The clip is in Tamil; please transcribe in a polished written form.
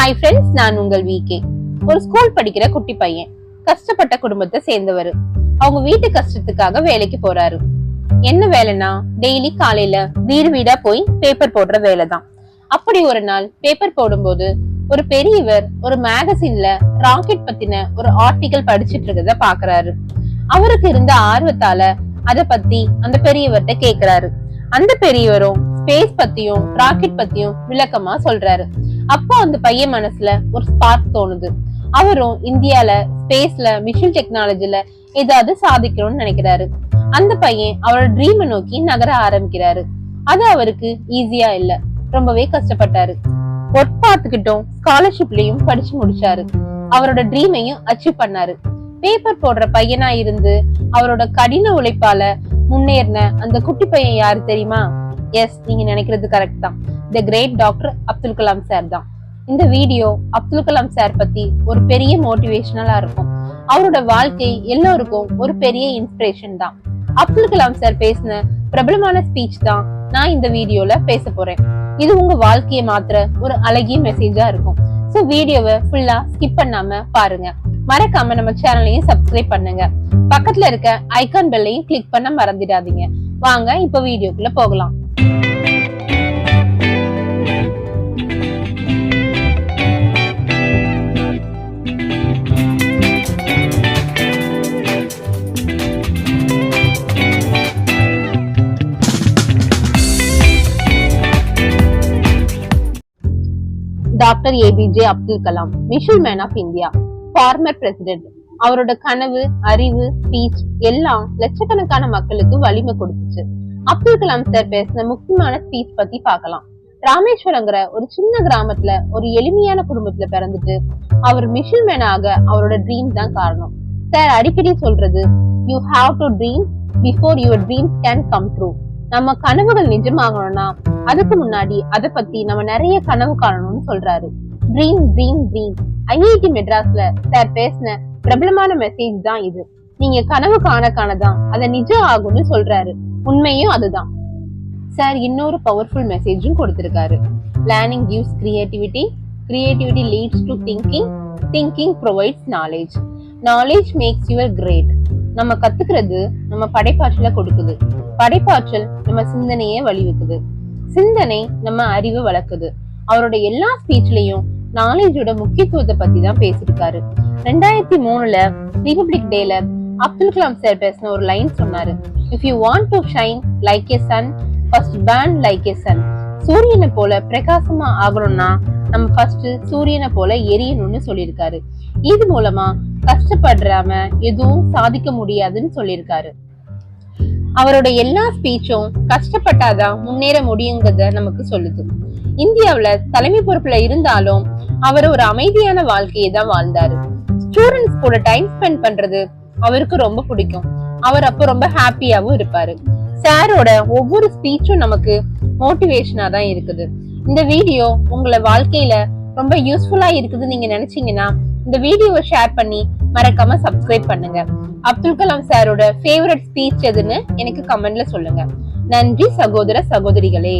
ஹாய் ஃப்ரெண்ட்ஸ், நான் உங்கள் விகே. ஒரு ஸ்கூல் படிக்கிற குட்டி பையன், கஷ்டப்பட்ட குடும்பத்தை சேர்ந்தவர். அவங்க வீட்டு கஷ்டத்துக்காக வேலைக்கு போறாரு. என்ன வேலைன்னா, டெய்லி காலையில வீடு வீடா போய் பேப்பர் போடுற வேலை தான். அப்படி ஒரு நாள் பேப்பர் போடும்போது ஒரு பெரியவர் ஒரு மேகசின்ல ராக்கெட் பத்தின ஒரு ஆர்டிகல் படிச்சிட்டு இருக்கிறத பாக்குறாரு. அவருக்கு இருந்த ஆர்வத்தால அத பத்தி அந்த பெரியவர்கிட்ட கேக்குறாரு. அந்த பெரியவரும் ஸ்பேஸ் பத்தியும் ராக்கெட் பத்தியும் விளக்கமா சொல்றாரு. அப்போ அந்த பையன் மனசுல ஒரு ஸ்பார்க் தோணுது. அவரும் இந்தியால ஸ்பேஸ்ல மிஷின் டெக்னாலஜில ஏதாவது சாதிக்கணும்னு நினைக்கிறாரு. அந்த பையன் அவரோட ட்ரீமை நோக்கி நகர ஆரம்பிக்கிறாரு. அது அவருக்கு ஈஸியா இல்ல, ரொம்பவே கஷ்டப்பட்டாரு. ஒர்க் பார்த்துக்கிட்டும் ஸ்காலர்ஷிப்லயும் படிச்சு முடிச்சாரு. அவரோட ட்ரீமையும் அச்சீவ் பண்ணாரு. பேப்பர் போடுற பையனா இருந்து அவரோட கடின உழைப்பால முன்னேறின அந்த குட்டி பையன் யாரு தெரியுமா? எஸ், நீங்க நினைக்கிறது கரெக்ட் தான். The great doctor Abdul Kalam sir தான். இந்த வீடியோ அப்துல் கலாம் சார் பத்தி ஒரு பெரிய மோட்டிவேஷனலா இருக்கும். அவரோட வாழ்க்கை எல்லோருக்கும் ஒரு பெரிய இன்ஸ்பிரேஷன் தான். அப்துல் கலாம் சார் பேசின பிரபலமான ஸ்பீச் தான் நான் இந்த வீடியோல பேச போறேன். இது உங்க வாழ்க்கையை மாத்திர ஒரு அழகிய மெசேஜா இருக்கும். சோ வீடியோவை ஃபுல்லா ஸ்கிப் பண்ணாம பாருங்க. மறக்காம நம்ம சேனலையும் சப்ஸ்கிரைப் பண்ணுங்க. பக்கத்துல இருக்க ஐகான் பெல்லையும் கிளிக் பண்ண மறந்துடாதீங்க. வாங்க இப்ப வீடியோக்குள்ள போகலாம். Doctor APJ Abdul Kalam, missile man of India, former president. அவரோட கனவு, அறிவு, ஸ்பீச் எல்லாம் லட்சக்கணக்கான மக்களுக்கு வலிமை கொடுத்துச்சு. அப்துல் கலாம் சார் பேசின முக்கியமான ஸ்பீச் பத்தி பார்க்கலாம். ராமேஸ்வரங்கிற ஒரு சின்ன கிராமத்துல ஒரு எளிமையான குடும்பத்துல பிறந்துட்டு அவர் மிஷில் மேன் ஆக அவரோட ட்ரீம் தான் காரணம். சார் அடிக்கடி சொல்றது, you have to dream before your dreams can come true. நம்ம கனவுகள் நிஜமாகணும்னா அதுக்கு முன்னாடி அதை பத்தி நம்ம நிறைய கனவு காணணும்னு சொல்றாரு. Dream dream dream. ஐஐடி மெட்ராஸ்ல சார் பேசின பிரபலமான மெசேஜ் தான் இது. நீங்க கனவு காணதான் அதை நிஜம் ஆகும்னு சொல்றாரு. உண்மையும் அதுதான். சார் இன்னொரு பவர்ஃபுல் மெசேஜும் கொடுத்திருக்காரு. Learning gives creativity, creativity leads to thinking, thinking provides knowledge, knowledge makes your great. நம்ம கத்துக்கிறது நம்ம படைப்பாற்றலை கொடுக்குது, படைப்பாற்றல் நம்ம சிந்தனையே வழிவகுக்குது, சிந்தனை நம்ம அறிவு வளர்க்குது. அவரோட எல்லா ஸ்பீச்லயும் நாலேஜோட முக்கியத்துவத்தை பத்தி தான் பேசியிருக்காரு. 2003 ரிபப்ளிக் டேல அப்துல் கலாம் சார் பேசின ஒரு லைன் சொன்னாரு. If you want to shine like a Sun, first burn like a Sun. சூரியனை போல பிரகாசமா ஆகணும்னா நம்ம ஃபர்ஸ்ட் சூரியனை போல எரியணும்னு சொல்லியிருக்காரு. இது மூலமா கஷ்டப்படுறாம எதுவும் சாதிக்க முடியாதுன்னு சொல்லியிருக்காரு. அவரோட எல்லா ஸ்பீச்சும் கஷ்டப்பட்டாதான் முன்னேற முடியுங்கிறத நமக்கு சொல்லுது. இந்தியாவுல தலைமை பொறுப்புல இருந்தாலும் அவர் ஒரு அமைதியான வாழ்க்கையை தான் வாழ்ந்தாரு. ஸ்டூடெண்ட்ஸ் கூட டைம் ஸ்பெண்ட் பண்றது அவருக்கு ரொம்ப பிடிக்கும். அவர் அப்போ ரொம்ப ஹாப்பியாவும் இருப்பாரு. சாரோட ஒவ்வொரு ஸ்பீச்சும் நமக்கு மோட்டிவேஷனா தான் இருக்குது. இந்த வீடியோ உங்களை வாழ்க்கையில ரொம்ப யூஸ்ஃபுல்லா இருக்குதுன்னு நீங்க நினைச்சீங்கன்னா இந்த வீடியோவை ஷேர் பண்ணி மறக்காம சப்ஸ்கிரைப் பண்ணுங்க. அப்துல் கலாம் சாரோட ஃபேவரட் ஸ்பீச் எதுன்னு எனக்கு கமெண்ட்ல சொல்லுங்க. நன்றி சகோதர சகோதரிகளே.